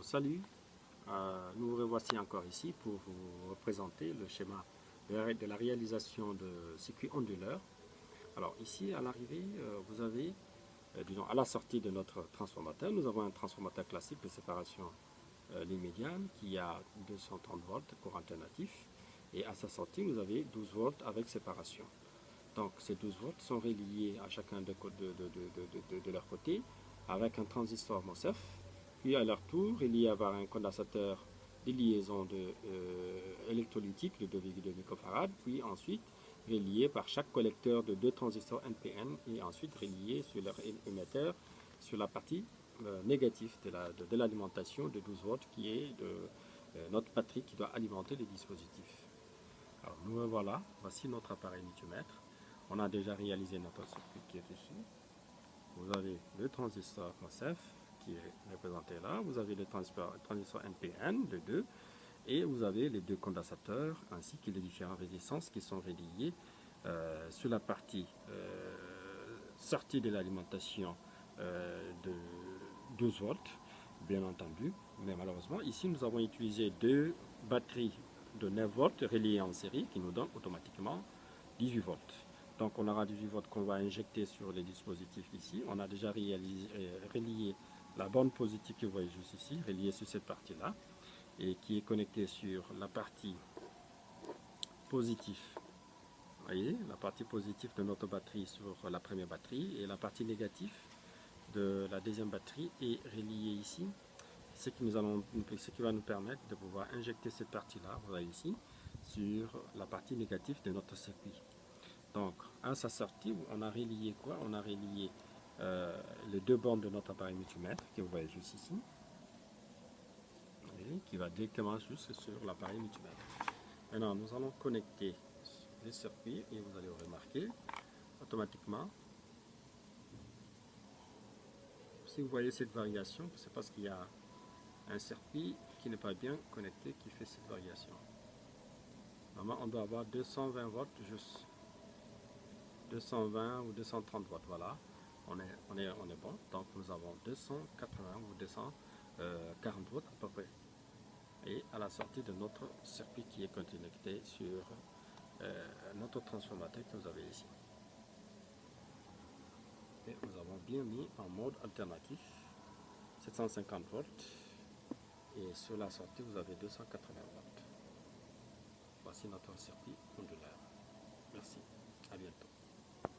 Alors salut, nous vous revoici encore ici pour vous représenter le schéma de la réalisation de circuits onduleurs. Alors ici à l'arrivée, vous avez, disons à la sortie de notre transformateur, nous avons un transformateur classique de séparation ligne médiane qui a 230 volts courant alternatif et à sa sortie vous avez 12 volts avec séparation. Donc ces 12 volts sont reliés à chacun de leur côté avec un transistor MOSFET, puis à leur tour reliés par un condensateur de liaison électrolytique de 2,2 microfarad, puis ensuite reliés par chaque collecteur de 2 transistors NPN et ensuite reliés sur leur émetteur sur la partie négative de l'alimentation de 12 volts qui est notre batterie qui doit alimenter les dispositifs. Alors nous voilà, voici notre appareil multimètre. On a déjà réalisé notre circuit qui est ici. Vous avez le transistor MOSFET qui est représenté là. Vous avez le transistor NPN de 2 et vous avez les 2 condensateurs ainsi que les différentes résistances qui sont reliées sur la partie sortie de l'alimentation de 12 volts, bien entendu. Mais malheureusement, ici nous avons utilisé 2 batteries de 9 volts reliées en série qui nous donnent automatiquement 18 volts. Donc on aura 18 volts qu'on va injecter sur les dispositifs ici. On a déjà relié la borne positive que vous voyez juste ici, reliée sur cette partie-là, et qui est connectée sur la partie positive. Vous voyez, la partie positive de notre batterie sur la première batterie, et la partie négative de la deuxième batterie est reliée ici. Ce qui va nous permettre de pouvoir injecter cette partie-là, vous voyez ici, sur la partie négative de notre circuit. Donc, à sa sortie, on a relié quoi? On a relié les 2 bornes de notre appareil multimètre, que vous voyez juste ici, et qui va directement juste sur l'appareil multimètre. Maintenant, nous allons connecter les circuits et vous allez remarquer automatiquement, si vous voyez cette variation, c'est parce qu'il y a un circuit qui n'est pas bien connecté qui fait cette variation. Normalement, on doit avoir 220 volts juste. 220 ou 230 watts, voilà, on est bon. Donc nous avons 280 ou 240 watts à peu près. Et à la sortie de notre circuit qui est connecté sur notre transformateur que vous avez ici. Et nous avons bien mis en mode alternatif 750 volts. Et sur la sortie, vous avez 280 watts. Voici notre circuit ondulaire. Merci, à bientôt.